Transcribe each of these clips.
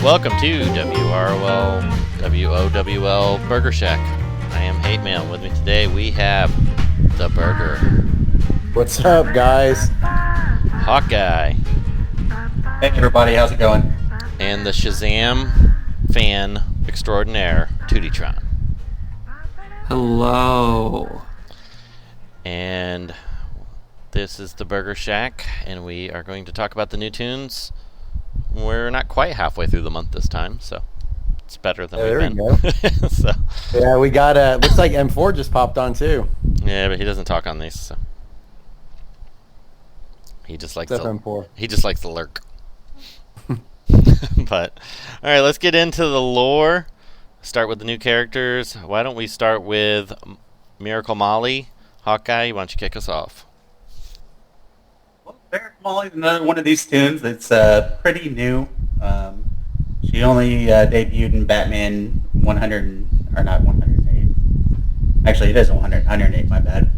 Welcome to WROL, WOWL Burgershack. I am Hate Mail. With me today we have the Burger. What's up, guys? Hawkeye. Hey everybody, how's it going? And the Shazam fan extraordinaire, Tewtytron. Hello. And this is the Burgershack, and we are going to talk about the new tunes. We're not quite halfway through the month this time, so it's better than we've been. There we go. So. Yeah, we got looks like M4 just popped on too. Yeah, but he doesn't talk on these, so he just likes M4. He just likes to lurk. But all right, let's get into the lore. Start with the new characters. Why don't we start with Miracle Molly? Hawkeye, why don't you kick us off? Well, Mary Molly is another one of these tunes that's pretty new. She only debuted in Batman 100, or not 108. Actually, it is 108, my bad.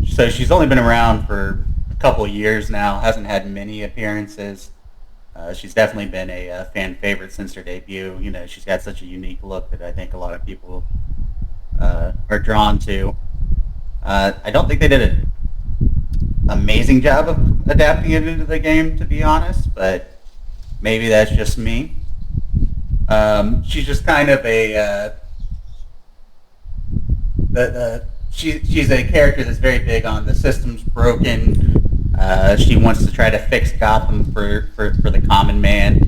So she's only been around for a couple of years now, hasn't had many appearances. She's definitely been a fan favorite since her debut. You know, she's got such a unique look that I think a lot of people are drawn to. I don't think they did an amazing job of adapting it into the game, to be honest, but maybe that's just me. She's just kind of she's a character that's very big on the system's broken. She wants to try to fix Gotham for the common man,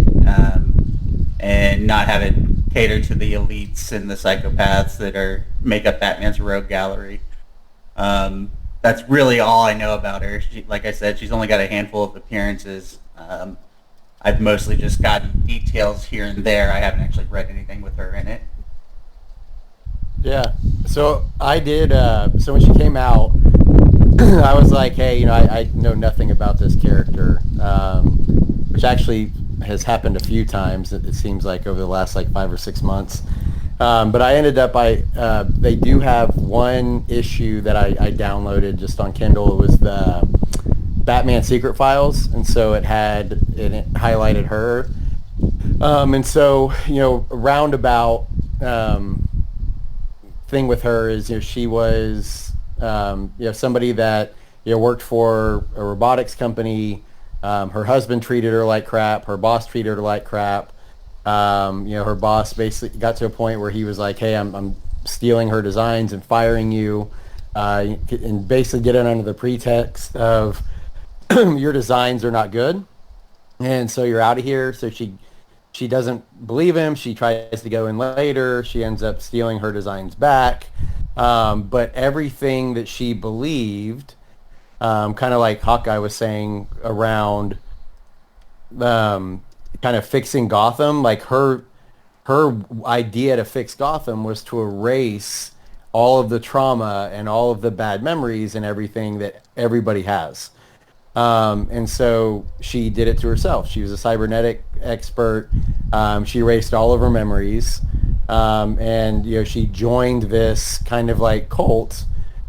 and not have it cater to the elites and the psychopaths that make up Batman's rogue gallery. That's really all I know about her. Like I said, she's only got a handful of appearances. I've mostly just gotten details here and there. I haven't actually read anything with her in it. Yeah. So I did. So when she came out, I was like, hey, I know nothing about this character, which actually has happened a few times. It seems like over the last 5 or 6 months. But I ended up, they do have one issue that I downloaded just on Kindle. It was the Batman Secret Files, and so it highlighted her. And so, a roundabout thing with her is, she was, somebody that, worked for a robotics company. Her husband treated her like crap. Her boss treated her like crap. Her boss basically got to a point where he was like, hey, I'm stealing her designs and firing you, and basically get it under the pretext of your designs are not good, and so you're out of here. So she doesn't believe him. She tries to go in later. She ends up stealing her designs back, but everything that she believed, kind of like Hawkeye was saying around kind of fixing Gotham, like her idea to fix Gotham was to erase all of the trauma and all of the bad memories and everything that everybody has. And so she did it to herself. She was a cybernetic expert. She erased all of her memories. And, she joined this kind of cult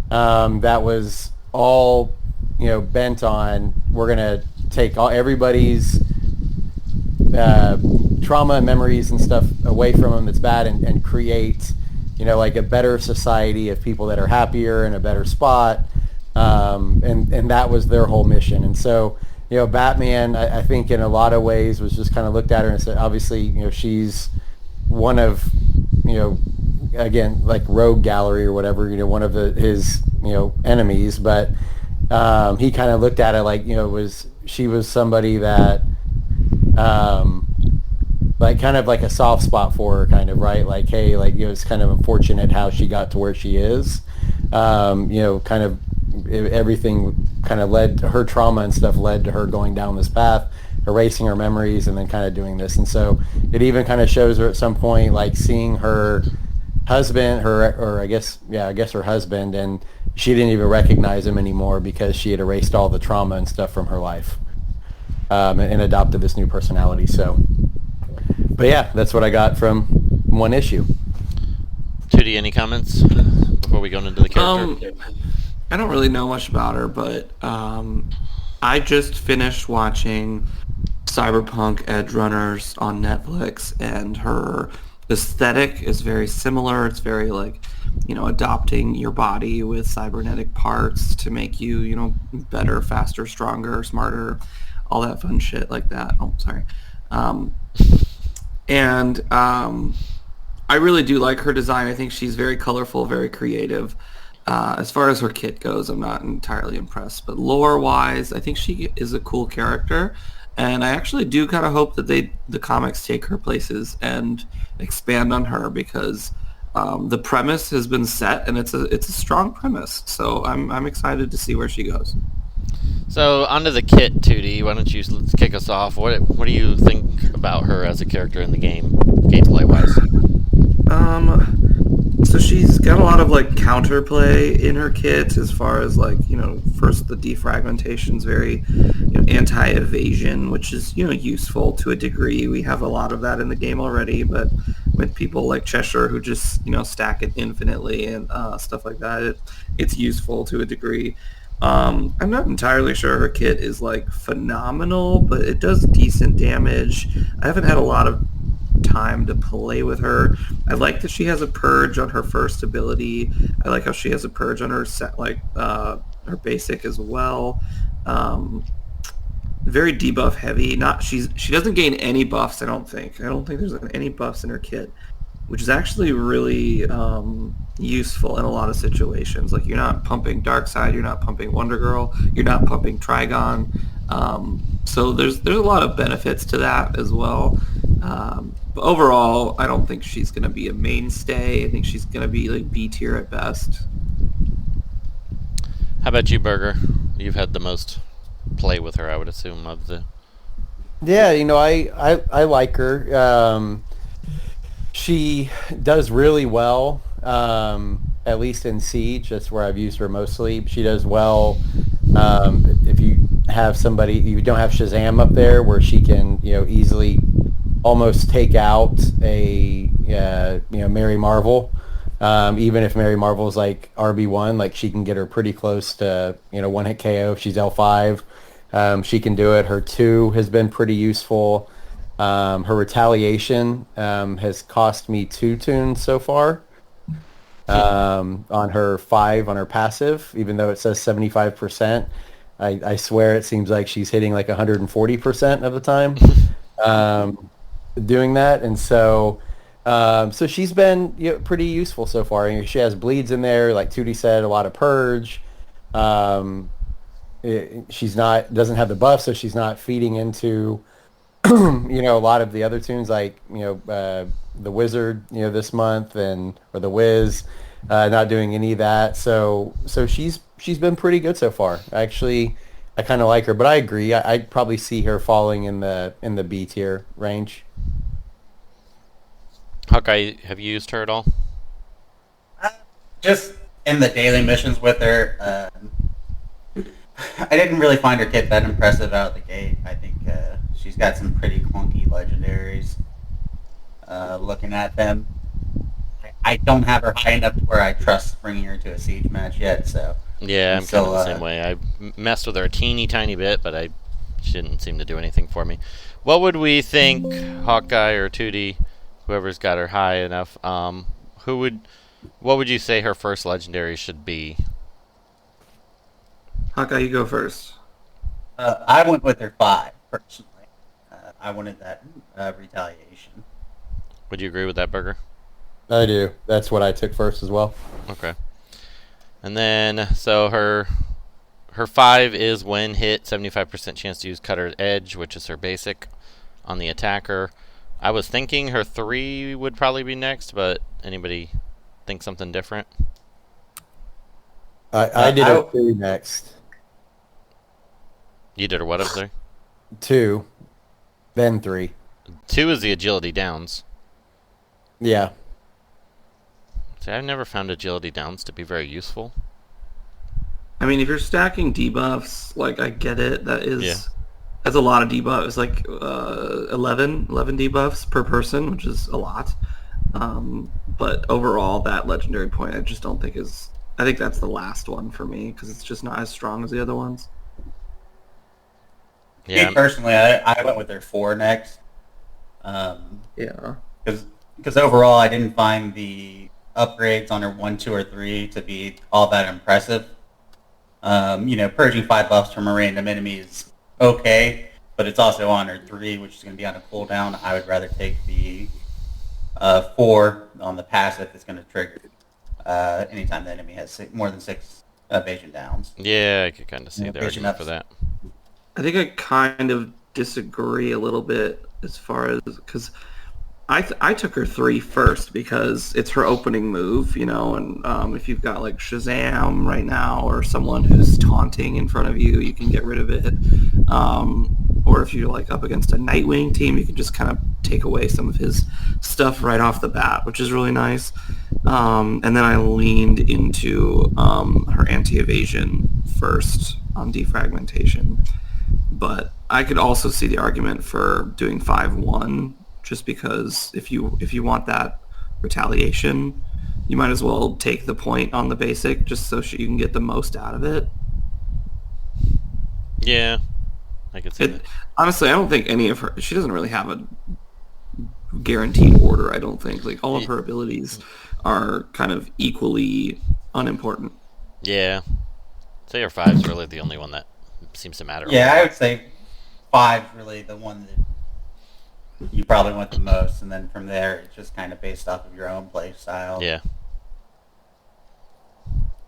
that was all, bent on, we're going to take everybody's trauma and memories and stuff away from them that's bad, and create, a better society of people that are happier in a better spot. And that was their whole mission. And so, Batman, I think in a lot of ways was just kind of looked at her and said, obviously, she's one of, again, rogue gallery or whatever, one of his, enemies. But he kind of looked at it she was somebody that, kind of a soft spot for her, kind of, right? Hey, it's kind of unfortunate how she got to where she is. Kind of everything kind of led to her trauma and stuff, led to her going down this path, erasing her memories, and then kind of doing this. And so it even kind of shows her at some point, seeing her husband, I guess her husband, and she didn't even recognize him anymore because she had erased all the trauma and stuff from her life, and adopted this new personality. So, but yeah, that's what I got from one issue. Tootie, any comments before we go into the character? I don't really know much about her, but I just finished watching cyberpunk edge runners on Netflix, and her aesthetic is very similar. It's very like, adopting your body with cybernetic parts to make you, better, faster, stronger, smarter, all that fun shit like that. Oh, sorry. And I really do like her design. I think she's very colorful, very creative. As far as her kit goes, I'm not entirely impressed. But lore-wise, I think she is a cool character. And I actually do kind of hope that the comics take her places and expand on her, because the premise has been set, and it's a strong premise. So I'm excited to see where she goes. So onto the kit, Tootie. Why don't you kick us off? What do you think about her as a character in the game, gameplay-wise? So she's got a lot of like counterplay in her kit, as far as like, first the defragmentation's very anti-evasion, which is useful to a degree. We have a lot of that in the game already, but with people like Cheshire who just stack it infinitely and stuff like that, it's useful to a degree. I'm not entirely sure her kit is like phenomenal, but it does decent damage. I haven't had a lot of time to play with her. I like that she has a purge on her first ability. I like how she has a purge on her her basic as well. Very debuff heavy. She doesn't gain any buffs. I don't think there's any buffs in her kit, which is actually really useful in a lot of situations. Like, you're not pumping Darkseid, you're not pumping Wonder Girl, you're not pumping Trigon. So there's a lot of benefits to that as well. But overall, I don't think she's going to be a mainstay. I think she's going to be like B tier at best. How about you, Burger? You've had the most play with her, I would assume, of the... Yeah, I like her. She does really well, at least in Siege. That's where I've used her mostly. She does well if you have somebody, you don't have Shazam up there, where she can, easily almost take out a, Mary Marvel. Even if Mary Marvel's like RB1, like she can get her pretty close to, one hit KO. If she's L5. She can do it. Her 2 has been pretty useful. Her retaliation has cost me 2 tunes so far. On her 5 on her passive, even though it says 75%, I swear it seems like she's hitting like 140% of the time doing that. And so she's been pretty useful so far. She has bleeds in there, like Tootie said, a lot of purge. She's doesn't have the buff, so she's not feeding into a lot of the other tunes, like the Wizard this month, or the Wiz, not doing any of that. So she's been pretty good so far. Actually, I kind of like her, but I agree. I'd probably see her falling in the B tier range. Hawkeye, have you used her at all? Just in the daily missions with her. I didn't really find her kit that impressive out of the gate. I think she's got some pretty clunky legendaries. Looking at them, I don't have her high enough to where I trust bringing her to a Siege match yet. So yeah, I'm kind of the same way. I messed with her a teeny tiny bit, but she didn't seem to do anything for me. What would we think, Hawkeye or Tootie, whoever's got her high enough? What would you say her first legendary should be? Hawkeye, you go first. I went with her 5 personally. I wanted that retaliation. Would you agree with that, Burger? I do. That's what I took first as well. Okay. And then, so her 5 is when hit, 75% chance to use Cutter's Edge, which is her basic, on the attacker. I was thinking her 3 would probably be next, but anybody think something different? I did her 2 next. You did her what up there? 2, then 3. 2 is the agility downs. Yeah. See, I've never found agility downs to be very useful. I mean, if you're stacking debuffs, like, I get it. That's a lot of debuffs. Like 11 debuffs per person, which is a lot. But overall, that legendary point, I just don't think is... I think that's the last one for me, because it's just not as strong as the other ones. Me Yeah. personally, I went with their 4 next. Yeah. Because overall, I didn't find the upgrades on her 1, 2, or 3 to be all that impressive. Purging 5 buffs from a random enemy is okay, but it's also on her 3, which is going to be on a cooldown. I would rather take the 4 on the passive that's going to trigger anytime the enemy has more than 6 evasion downs. Yeah, I could kind of see the Evasion argument for ups. that. I think I kind of disagree a little bit as far as because I took her 3 first because it's her opening move, and if you've got like Shazam right now or someone who's taunting in front of you, you can get rid of it. Or if you're like up against a Nightwing team, you can just kind of take away some of his stuff right off the bat, which is really nice. And then I leaned into her anti-evasion first on defragmentation. But I could also see the argument for doing 5-1, just because if you want that retaliation, you might as well take the point on the basic just so you can get the most out of it. Yeah, I could see that. Honestly, I don't think any of her... She doesn't really have a guaranteed order, I don't think. Like, all of her abilities are kind of equally unimportant. Yeah. Say your 5's really the only one that seems to matter. Yeah, I would say 5 is really the one that you probably want the most, and then from there, it's just kind of based off of your own play style. Yeah.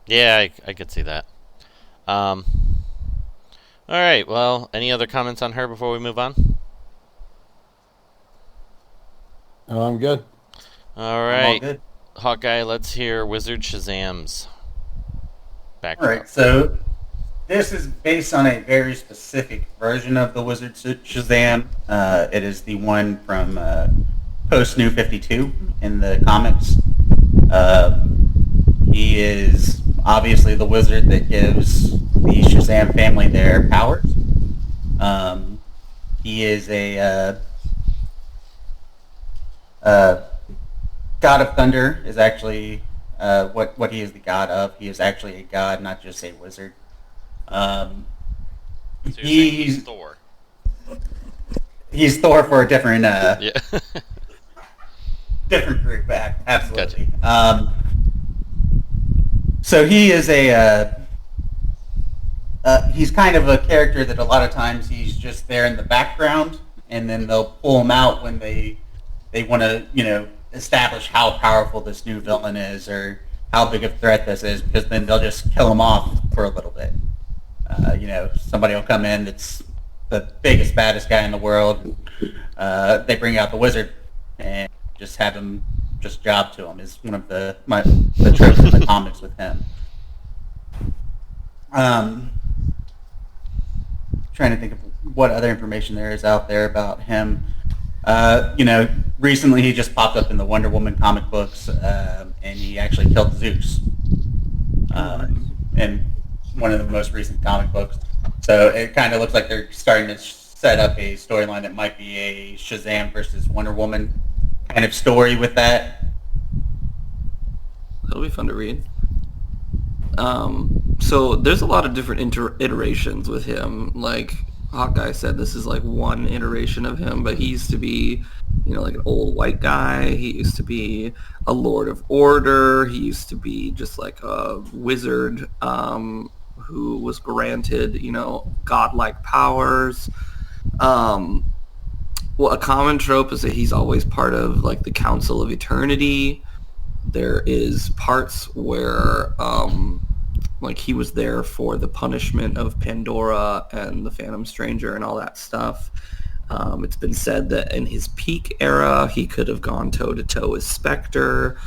Yeah, I could see that. All right, well, any other comments on her before we move on? Oh, I'm good. All All right, good. Hawkeye, let's hear Wizard Shazam's backdrop. All right, so this is based on a very specific version of the Wizard Shazam. It is the one from post New 52 in the comics. He is obviously the wizard that gives the Shazam family their powers. He is a God of Thunder is actually what he is the god of. He is actually a god, not just a wizard. So you're saying he's Thor. He's Thor for a different Yeah. different group. Absolutely. Gotcha. So he is he's kind of a character that a lot of times he's just there in the background, and then they'll pull him out when they want to establish how powerful this new villain is or how big a threat this is, because then they'll just kill him off for a little bit. Somebody will come in that's the biggest, baddest guy in the world. They bring out the wizard and just have him just job to him is one of the tropes in the comics with him. Trying to think of what other information there is out there about him. Recently he just popped up in the Wonder Woman comic books, and he actually killed Zeus in one of the most recent comic books. So it kind of looks like they're starting to set up a storyline that might be a Shazam versus Wonder Woman kind of story with that. That'll be fun to read. So there's a lot of different iterations with him. Like Hawkeye said, this is like one iteration of him, but he used to be, like an old white guy. He used to be a Lord of Order. He used to be just like a wizard who was granted, godlike powers. Well, a common trope is that he's always part of like the Council of Eternity. There is parts where like he was there for the punishment of Pandora and the Phantom Stranger and all that stuff. It's been said that in his peak era, he could have gone toe-to-toe with Spectre.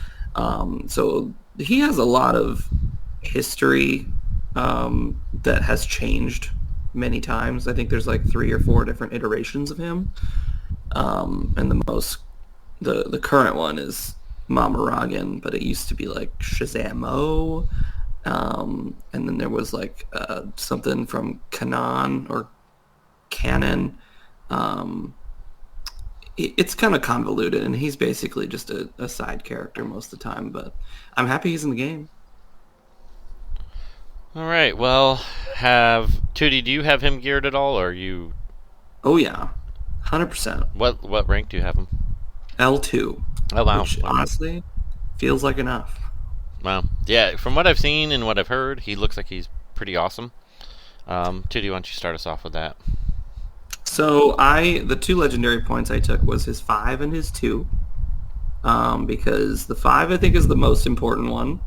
So he has a lot of history that has changed many times. I think there's like 3 or 4 different iterations of him. And the current one is Mamaragan, but it used to be like Shazamo. And then there was like something from Kanan or Canon. It's kind of convoluted, and he's basically just a side character most of the time, but I'm happy he's in the game. All right, well, Tootie, do you have him geared at all, or are you Oh yeah, 100%. What rank do you have him? L2, Oh wow. which Okay. honestly feels like enough. Wow. Yeah, from what I've seen and what I've heard, he looks like he's pretty awesome. Tootie, why don't you start us off with that? So the two legendary points I took was his 5 and his 2, because the 5 I think is the most important one,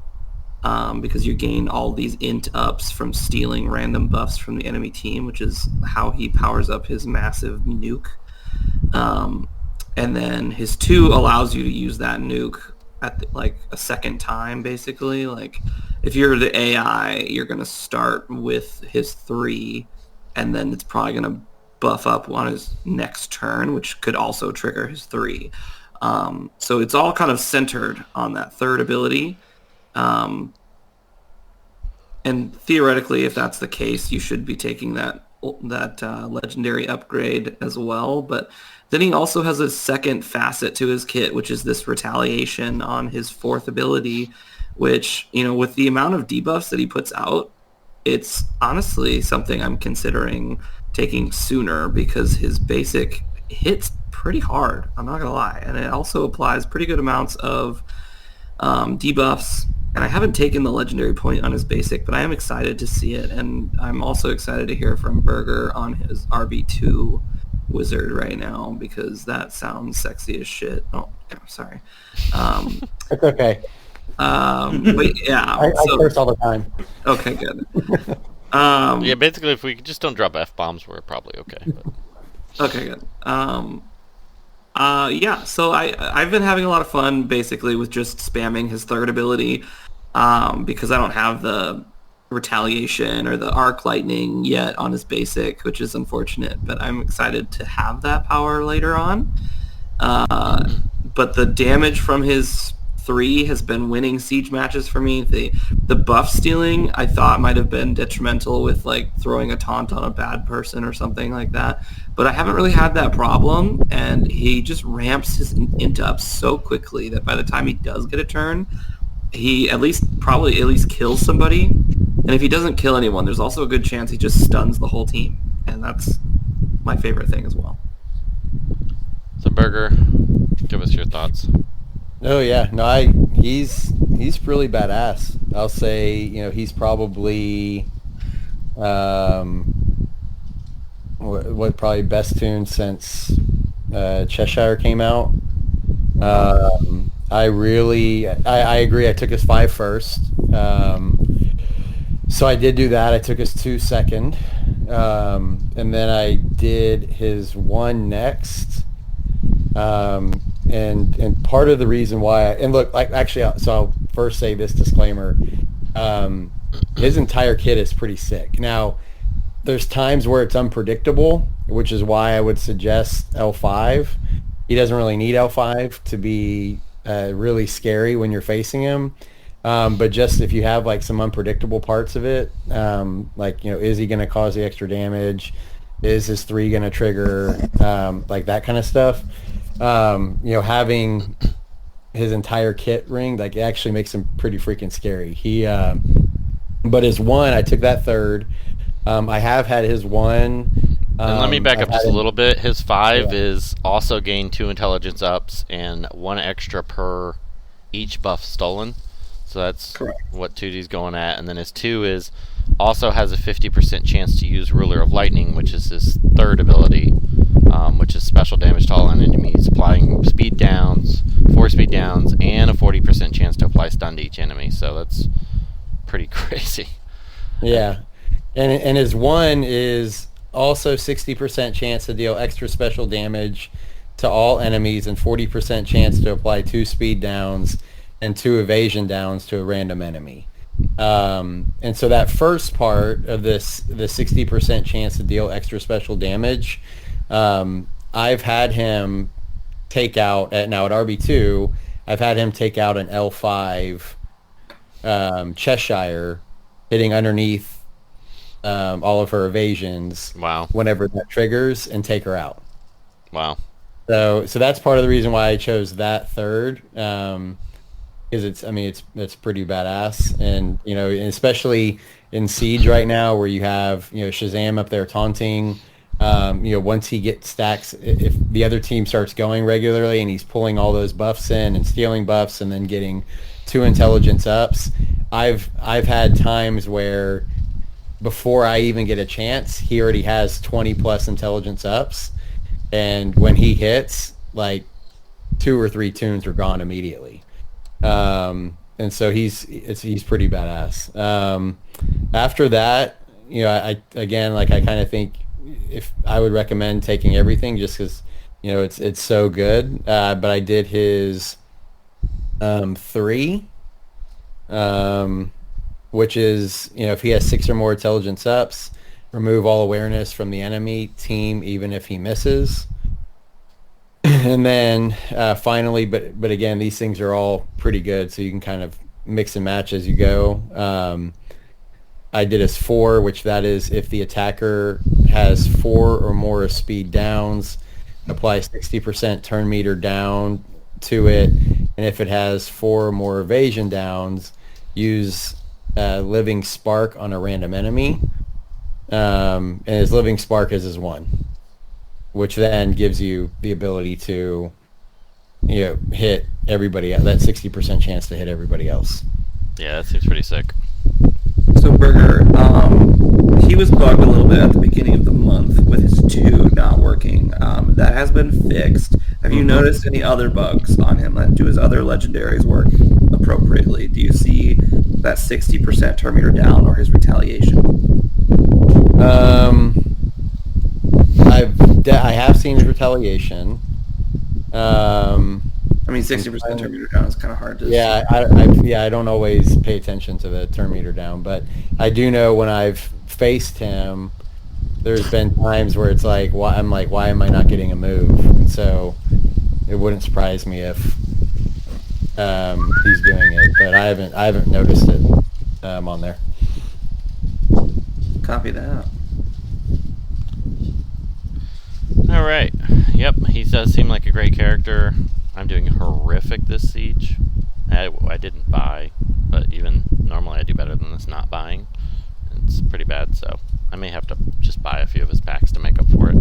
because you gain all these int ups from stealing random buffs from the enemy team, which is how he powers up his massive nuke. And then his 2 allows you to use that nuke at like a second time, basically. Like if you're the AI, you're going to start with his 3, and then it's probably going to buff up on his next turn, which could also trigger his 3. So it's all kind of centered on that third ability. And theoretically, if that's the case, you should be taking that legendary upgrade as well. But then he also has a second facet to his kit, which is this retaliation on his 4th ability, which, with the amount of debuffs that he puts out, it's honestly something I'm considering taking sooner, because his basic hits pretty hard. I'm not going to lie. And it also applies pretty good amounts of debuffs. And I haven't taken the legendary point on his basic, but I am excited to see it. And I'm also excited to hear from Burger on his RB2 wizard right now, because that sounds sexy as shit. Oh, yeah, sorry. It's okay. But yeah. I curse all the time. Okay, good. Yeah, basically, if we just don't drop F-bombs, we're probably okay. But. Okay, good. Yeah, so I've been having a lot of fun basically with just spamming his 3rd ability, because I don't have the retaliation or the arc lightning yet on his basic, which is unfortunate, but I'm excited to have that power later on. But the damage from his 3 has been winning siege matches for me. The buff stealing I thought might have been detrimental with like throwing a taunt on a bad person or something like that, but I haven't really had that problem, and he just ramps his int up so quickly that by the time he does get a turn, he probably at least kills somebody. And if he doesn't kill anyone, there's also a good chance he just stuns the whole team, and that's my favorite thing as well. So Burger, give us your thoughts. Oh yeah, no, he's really badass. I'll say, he's probably what probably best tuned since Cheshire came out. I agree. I took his 5 first. So I did do that. I took his 2 second, and then I did his 1 next. And part of the reason why, so I'll first say this disclaimer. His entire kit is pretty sick. Now, there's times where it's unpredictable, which is why I would suggest L5. He doesn't really need L5 to be really scary when you're facing him. But just if you have like some unpredictable parts of it, is he going to cause the extra damage? Is his 3 going to trigger? Like that kind of stuff. Having his entire kit ringed, like, it actually makes him pretty freaking scary. But his 1, I took that 3rd. I have had his 1. And let me back up just a little bit. His 5 is also gain 2 intelligence ups and 1 extra per each buff stolen. So that's correct. What 2D's going at. And then his 2 also has a 50% chance to use Ruler of Lightning, which is his 3rd ability, which is special damage to all enemies, applying speed downs, 4 speed downs, and a 40% chance to apply stun to each enemy. So that's pretty crazy. Yeah. And his 1 is also 60% chance to deal extra special damage to all enemies and 40% chance to apply 2 speed downs and 2 evasion downs to a random enemy. And so that first part of this, the 60% chance to deal extra special damage, I've had him take out at RB2. I've had him take out an L5 Cheshire, hitting underneath all of her evasions. Wow. Whenever that triggers, and take her out. Wow. So that's part of the reason why I chose that 3rd. Because it's pretty badass, and especially in Siege right now, where you have Shazam up there taunting, Once he gets stacks, if the other team starts going regularly and he's pulling all those buffs in and stealing buffs and then getting 2 intelligence ups, I've had times where before I even get a chance, he already has 20 plus intelligence ups, and when he hits, like 2 or 3 tunes are gone immediately. And so he's pretty badass. After that, I kind of think if I would recommend taking everything just because it's so good. But I did his 3, which is if he has 6 or more intelligence ups, remove all awareness from the enemy team even if he misses. And then finally, but again, these things are all pretty good, so you can kind of mix and match as you go. I did his 4, which that is if the attacker has 4 or more speed downs, apply 60% turn meter down to it, and if it has 4 or more evasion downs, use living spark on a random enemy, and his living spark is his 1, which then gives you the ability to hit everybody, that 60% chance to hit everybody else. Yeah, that seems pretty sick. So Burger, he was bugged a little bit at the beginning of the month with his 2 not working. That has been fixed. Have you noticed any other bugs on him? Do his other legendaries work appropriately? Do you see that 60% turn meter down or his retaliation? I have seen his retaliation. I mean, 60% turn meter down is kind of hard to. Yeah, I don't always pay attention to the turn meter down, but I do know when I've faced him, there's been times where it's like, why am I not getting a move? And so it wouldn't surprise me if he's doing it, but I haven't noticed it on there. Copy that. All right. Yep, he does seem like a great character. I'm doing horrific this siege. I didn't buy, but even normally I do better than this not buying. It's pretty bad, so I may have to just buy a few of his packs to make up for it.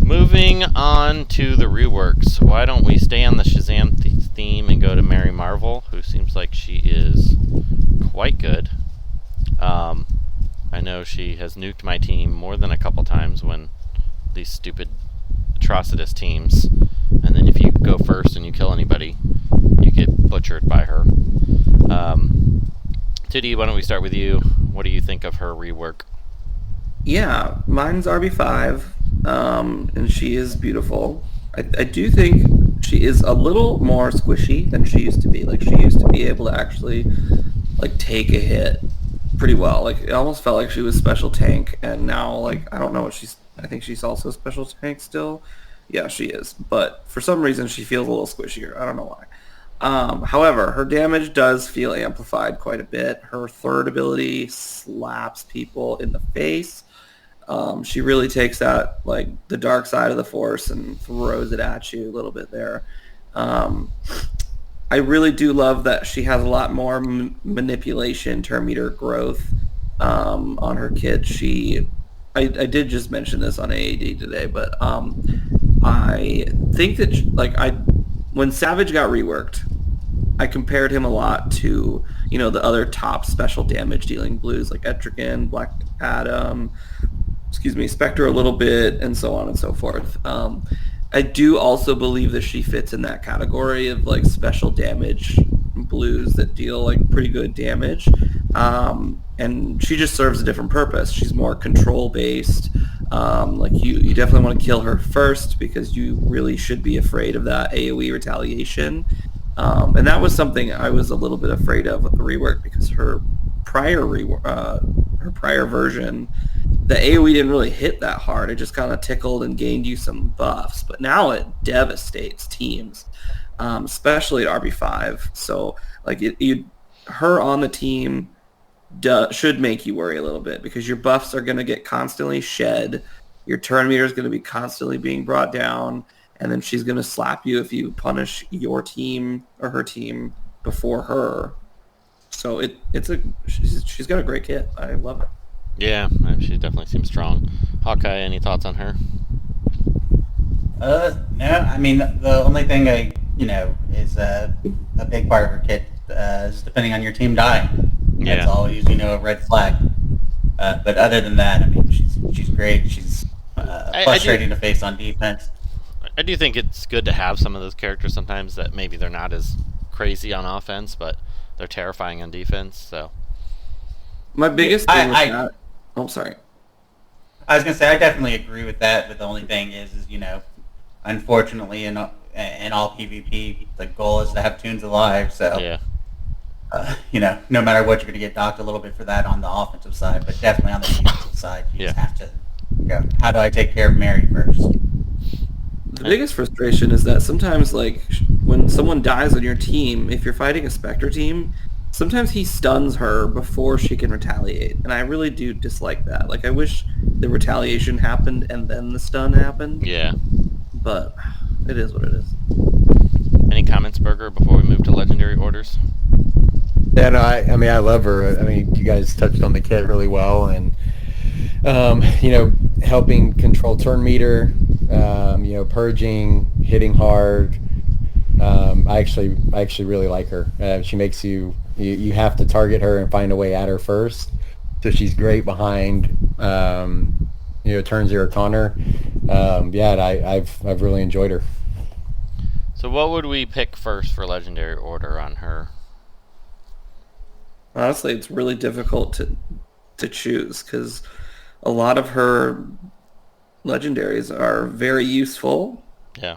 Moving on to the reworks. Why don't we stay on the Shazam theme and go to Mary Marvel, who seems like she is quite good. I know she has nuked my team more than a couple times when these stupid atrocitus teams, and then if you go first and you kill anybody, you get butchered by her. Titty, why don't we start with you? What do you think of her rework? Yeah, mine's RB5, and she is beautiful. I do think she is a little more squishy than she used to be. Like, she used to be able to actually, take a hit pretty well. It almost felt like she was special tank, and now, I don't know what I think she's also special tank still. Yeah, she is. But for some reason, she feels a little squishier. I don't know why. However, her damage does feel amplified quite a bit. Her third ability slaps people in the face. She really takes that, the dark side of the force and throws it at you a little bit there. I really do love that she has a lot more manipulation, turn meter growth on her kit. I did just mention this on AAD today, but I think that when Savage got reworked, I compared him a lot to the other top special damage dealing blues like Attribution, Black Adam, Spectre a little bit, and so on and so forth. I do also believe that she fits in that category of special damage blues that deal pretty good damage. And she just serves a different purpose. She's more control based. You definitely want to kill her first because you really should be afraid of that AoE retaliation. And that was something I was a little bit afraid of with the rework because her prior version, the AoE didn't really hit that hard. It just kind of tickled and gained you some buffs. But now it devastates teams, especially at RB5. So her on the team should make you worry a little bit because your buffs are going to get constantly shed. Your turn meter is going to be constantly being brought down. And then she's going to slap you if you punish your team or her team before her. So she's got a great kit. I love it. Yeah, she definitely seems strong. Hawkeye, any thoughts on her? No, I mean the only thing is a big part of her kit is depending on your team dying. That's Yeah. always a red flag. But other than that, I mean she's great. She's frustrating to face on defense. I do think it's good to have some of those characters sometimes that maybe they're not as crazy on offense, but they're terrifying on defense. So My biggest thing with that... Oh, sorry. I was gonna say I definitely agree with that, but the only thing is unfortunately in all PvP, the goal is to have tunes alive. So yeah. No matter what, you're gonna get docked a little bit for that on the offensive side, but definitely on the defensive side, you just have to go. How do I take care of Mary first? The biggest frustration is that sometimes, like, when someone dies on your team, if you're fighting a Spectre team, sometimes he stuns her before she can retaliate, and I really do dislike that. Like, I wish the retaliation happened and then the stun happened. Yeah. But it is what it is. Any comments, Burger, before we move to legendary orders? Yeah, no, I mean, I love her. I mean, you guys touched on the kit really well, and helping control turn meter, purging, hitting hard. I actually really like her. She makes you have to target her and find a way at her first. So she's great behind, turn zero Connor. I've really enjoyed her. So what would we pick first for legendary order on her? Honestly, it's really difficult to choose because a lot of her legendaries are very useful. Yeah.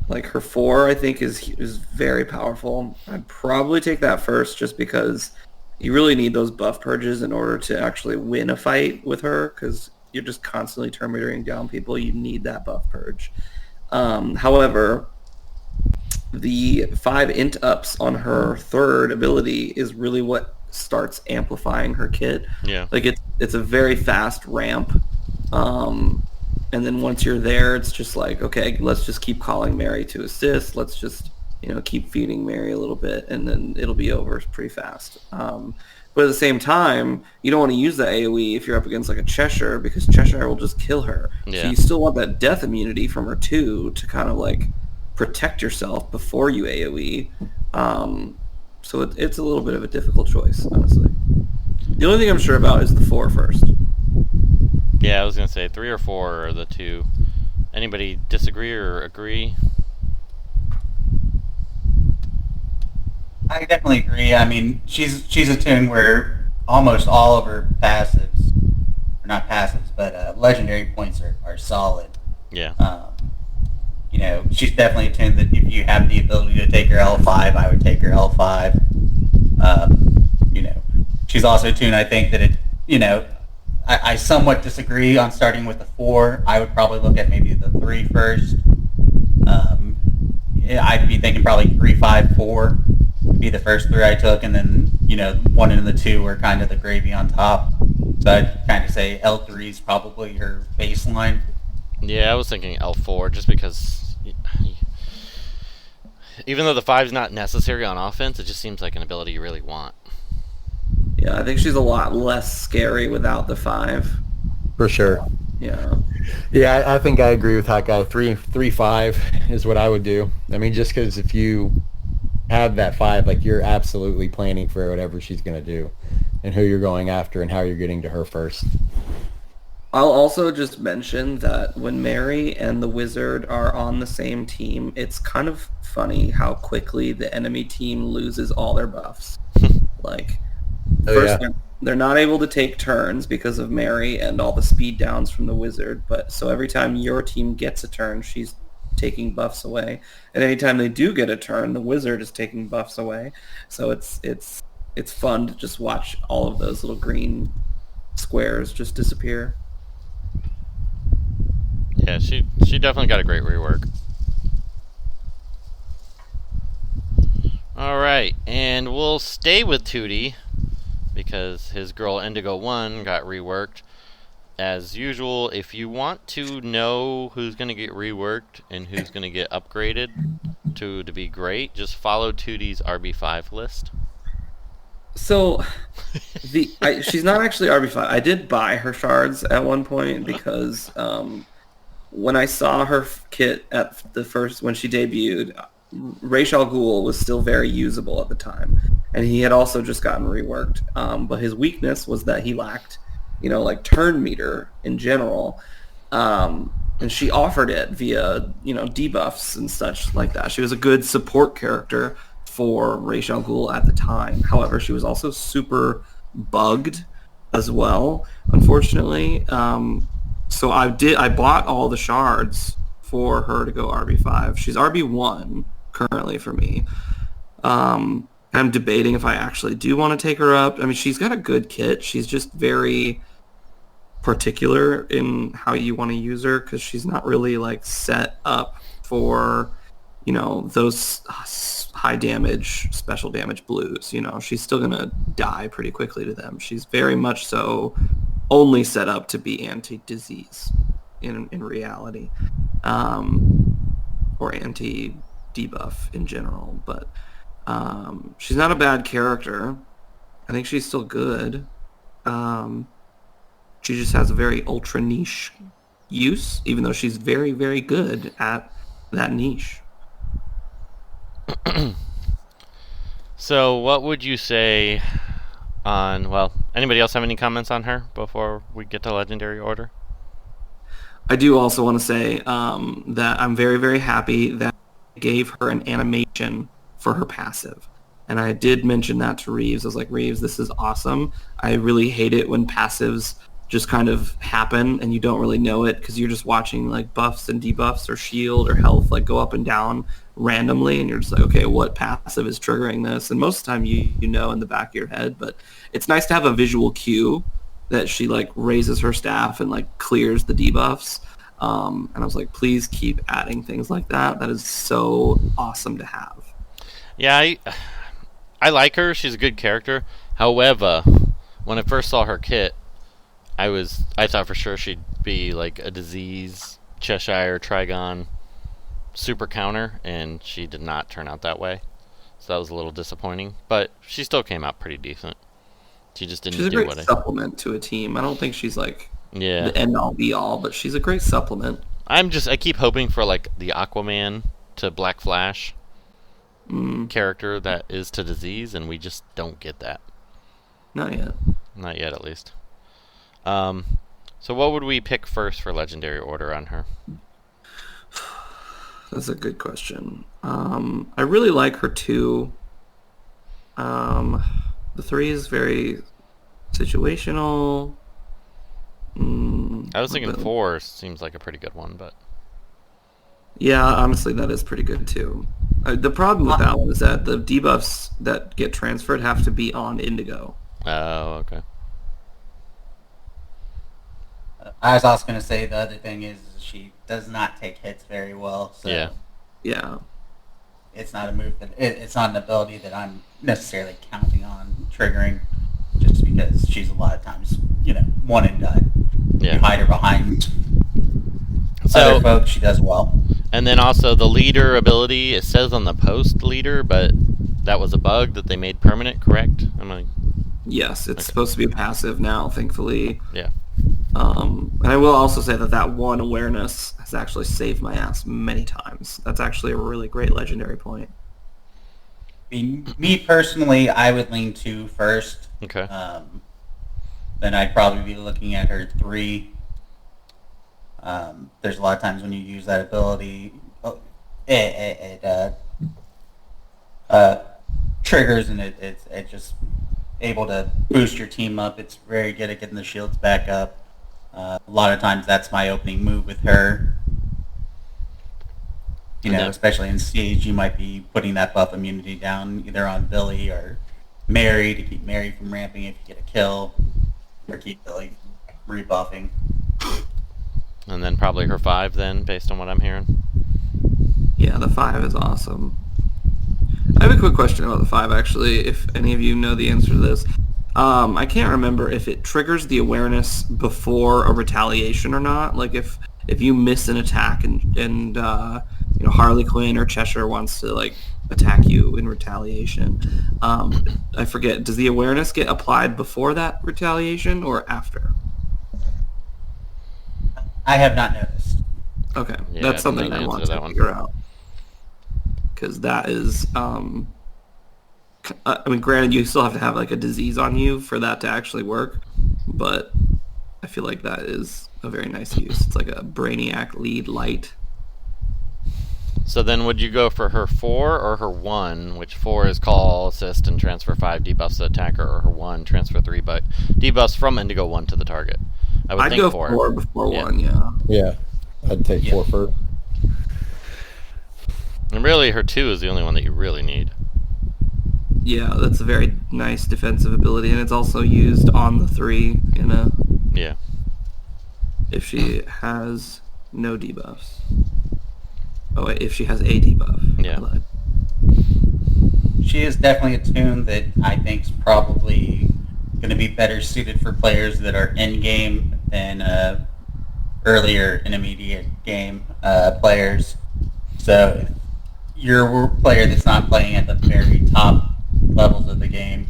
Like her 4, I think, is very powerful. I'd probably take that first just because you really need those buff purges in order to actually win a fight with her because you're just constantly terminating down people. You need that buff purge. However, the 5 int ups on her 3rd ability is really what starts amplifying her kit. Yeah. Like it's a very fast ramp. And then once you're there, it's just like, okay, let's just keep calling Mary to assist. Let's just, keep feeding Mary a little bit, and then it'll be over pretty fast. But at the same time, you don't want to use the AoE if you're up against like a Cheshire because Cheshire will just kill her. Yeah. So you still want that death immunity from her too to kind of like protect yourself before you AoE. So it's a little bit of a difficult choice, honestly. The only thing I'm sure about is the 4 first. Yeah, I was going to say 3 or 4 are the two. Anybody disagree or agree? I definitely agree. I mean, she's a tune where almost all of her passives, or not passives, but legendary points are solid. Yeah. She's definitely a tune that if you have the ability to take her L5, I would take her L5. She's also a tune I think that I somewhat disagree on starting with the 4. I would probably look at maybe the 3 first. I'd be thinking probably 3, 5, 4 would be the first 3 I took, and then 1 and the 2 were kind of the gravy on top. So I'd kind of say L3 is probably her baseline. Yeah, I was thinking L4 just because even though the 5's not necessary on offense, it just seems like an ability you really want. Yeah, I think she's a lot less scary without the 5. For sure. Yeah. Yeah, I think I agree with Hawkeye. 3-5 is what I would do. I mean, just because if you have that 5, like you're absolutely planning for whatever she's going to do and who you're going after and how you're getting to her first. I'll also just mention that when Mary and the Wizard are on the same team, it's kind of funny how quickly the enemy team loses all their buffs. First, they're not able to take turns because of Mary and all the speed downs from the Wizard, but so every time your team gets a turn, she's taking buffs away. And anytime they do get a turn, the Wizard is taking buffs away. So it's fun to just watch all of those little green squares just disappear. Yeah, she definitely got a great rework. Alright, and we'll stay with Tewty because his girl Indigo-1 got reworked. As usual, if you want to know who's going to get reworked and who's going to get upgraded to be great, just follow Tewty's RB5 list. So she's not actually RB5. I did buy her shards at one point because when I saw her kit at when she debuted, Ra's al Ghul was still very usable at the time, and he had also just gotten reworked. But his weakness was that he lacked, like turn meter in general. And she offered it via, debuffs and such like that. She was a good support character for Ra's al Ghul at the time. However, she was also super bugged as well, unfortunately. So I bought all the shards for her to go RB5. She's RB1 currently for me. I'm debating if I actually do want to take her up. I mean, she's got a good kit. She's just very particular in how you want to use her because she's not really like set up for those high damage special damage blues. She's still gonna die pretty quickly to them. She's very much so only set up to be anti-disease in reality, or anti-debuff in general. But she's not a bad character. I think she's still good. She just has a very ultra niche use, even though she's very, very good at that niche. So what would you say on, anybody else have any comments on her before we get to Legendary Order? I do also want to say that I'm very, very happy that I gave her an animation for her passive. And I did mention that to Reeves. I was like, Reeves, this is awesome. I really hate it when passives just kind of happen and you don't really know it because you're just watching like buffs and debuffs or shield or health like go up and down randomly, and you're just like, okay, what passive is triggering this? And most of the time you know in the back of your head, but it's nice to have a visual cue that she like raises her staff and like clears the debuffs. And I was like, please keep adding things like that. That is so awesome to have. Yeah, I like her. She's a good character. However, when I first saw her kit, I thought for sure she'd be like a disease, Cheshire, Trigon, super counter, and she did not turn out that way. So that was a little disappointing. But she still came out pretty decent. She just didn't do what She's a great supplement to a team. I don't think she's like the end all be all, but she's a great supplement. I keep hoping for like the Aquaman to Black Flash character that is to disease, and we just don't get that. Not yet. Not yet, at least. So what would we pick first for Legendary Order on her? That's a good question. I really like her too. The 3 is very situational. I was thinking 4 seems like a pretty good one, but yeah, honestly, that is pretty good too. The problem with that one is that the debuffs that get transferred have to be on Indigo. Oh, okay. I was also going to say the other thing is she does not take hits very well. So yeah. It's not a move it's not an ability that I'm necessarily counting on triggering, just because she's a lot of times, one and done. Yeah. You hide her behind other folks, she does well. And then also the leader ability, it says on the post leader, but that was a bug that they made permanent, correct? Yes, it's supposed to be passive now, thankfully. Yeah. And I will also say that one awareness has actually saved my ass many times. That's actually a really great legendary point. Me personally, I would lean 2 first. Okay. Then I'd probably be looking at her 3. There's a lot of times when you use that ability, it triggers, and it's just able to boost your team up. It's very good at getting the shields back up. A lot of times that's my opening move with her. Especially in Siege, you might be putting that buff immunity down either on Billy or Mary to keep Mary from ramping if you get a kill, or keep Billy from rebuffing. And then probably her 5 then, based on what I'm hearing. Yeah, the 5 is awesome. I have a quick question about the 5, actually, if any of you know the answer to this. I can't remember if it triggers the awareness before a retaliation or not. Like if you miss an attack and Harley Quinn or Cheshire wants to like attack you in retaliation. I forget, does the awareness get applied before that retaliation or after? I have not noticed. Okay, Yeah, that's something I I don't want answer to that one. figure out. Because that is, I mean, granted, you still have to have like a disease on you for that to actually work, but I feel like that is a very nice use. It's like a Brainiac lead light. So then would you go for her 4 or her 1, which 4 is call, assist, and transfer 5 debuffs to attacker, or her 1, transfer 3 debuffs from Indigo-1 to the target? I would I'd think go 4. 4 before Yeah. 1, yeah. Yeah, I'd take Yeah. 4 first. And really, her 2 is the only one that you really need. Yeah, that's a very nice defensive ability, and it's also used on the 3 in a Yeah. if she has no debuffs. Oh wait, if she has a debuff. Yeah. I lied. She is definitely a tune that I think is probably going to be better suited for players that are in game than earlier intermediate game players. So if you're a player that's not playing at the very top levels of the game,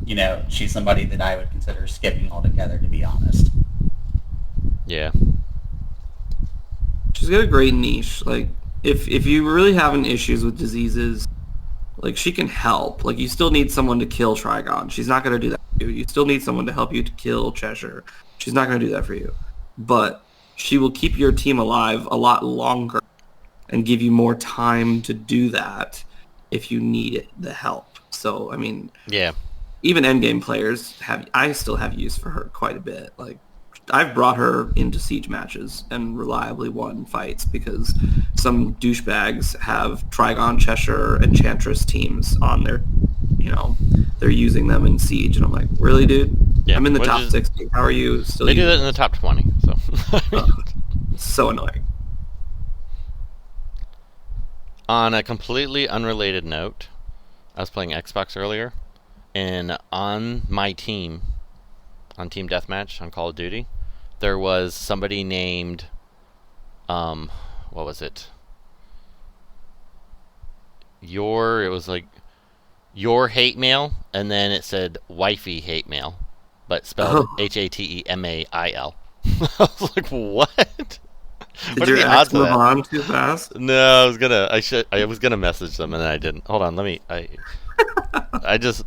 you know, she's somebody that I would consider skipping altogether, to be honest. Yeah. She's got a great niche. Like, if you really having issues with diseases, like, she can help. Like, you still need someone to kill Trigon. She's not going to do that for you. You still need someone to help you to kill Cheshire. She's not going to do that for you. But she will keep your team alive a lot longer and give you more time to do that if you need the help. So, I mean, Yeah. even endgame players I still have use for her quite a bit. Like, I've brought her into siege matches and reliably won fights because some douchebags have Trigon, Cheshire, Enchantress teams on their, you know, they're using them in siege, and I'm like, really, dude? Yeah, I'm in the which top is- 60. How are you still They do that using in the top 20, so. It's so annoying. On a completely unrelated note, I was playing Xbox earlier, and on my team, on Team Deathmatch on Call of Duty, there was somebody named, what was it? It was like, your hate mail, and then it said wifey hate mail, but spelled Hatemail. I was like, what? Did What are your the ex odds of move that? on too fast? No, I was gonna message them and then I didn't. Hold on, I just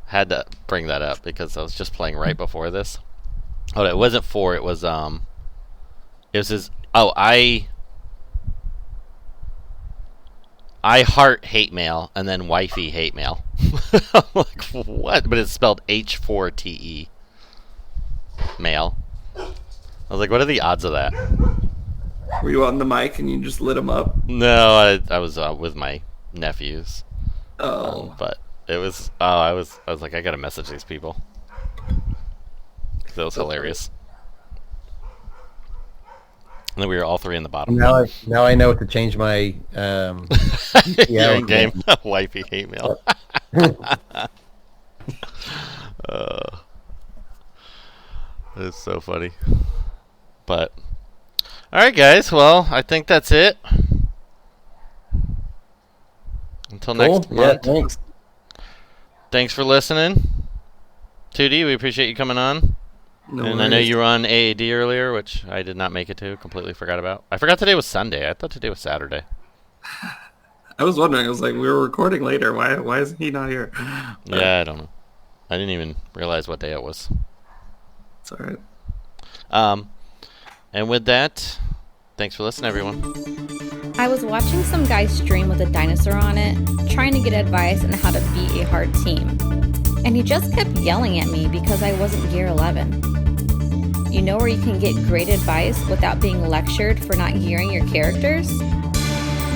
had to bring that up because I was just playing right before this. Oh, it wasn't 4, it was his, I heart hate mail and then wifey hate mail. I'm like, what? But it's spelled H4TE mail. I was like, what are the odds of that? Were you on the mic and you just lit them up? No, I was with my nephews. Oh. But it was, I was like, I gotta message these people. That was hilarious. And then we were all 3 in the bottom. Now I know what to change my You're in game. Wifey hate mail. It's so funny. But alright guys, well, I think that's it. Until next Yeah, month. thanks. Thanks for listening. 2D, we appreciate you coming on. No And I know worries. you were on AAD earlier, which I did not make it to. Completely forgot about. I forgot today was Sunday. I thought today was Saturday. I was wondering. I was like, we were recording later. Why isn't he not here? Yeah, I don't know. I didn't even realize what day it was. It's all right. And with that, thanks for listening, everyone. I was watching some guy stream with a dinosaur on it, trying to get advice on how to beat a hard team. And he just kept yelling at me because I wasn't gear 11. You know where you can get great advice without being lectured for not gearing your characters?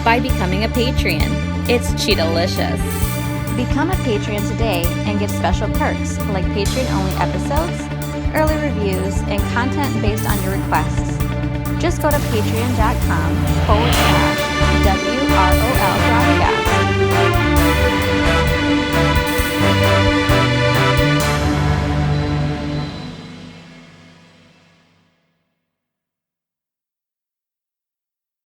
By becoming a Patreon. It's Cheetah-licious. Become a Patreon today and get special perks like Patreon-only episodes, early reviews, and content based on your requests. Just go to patreon.com/.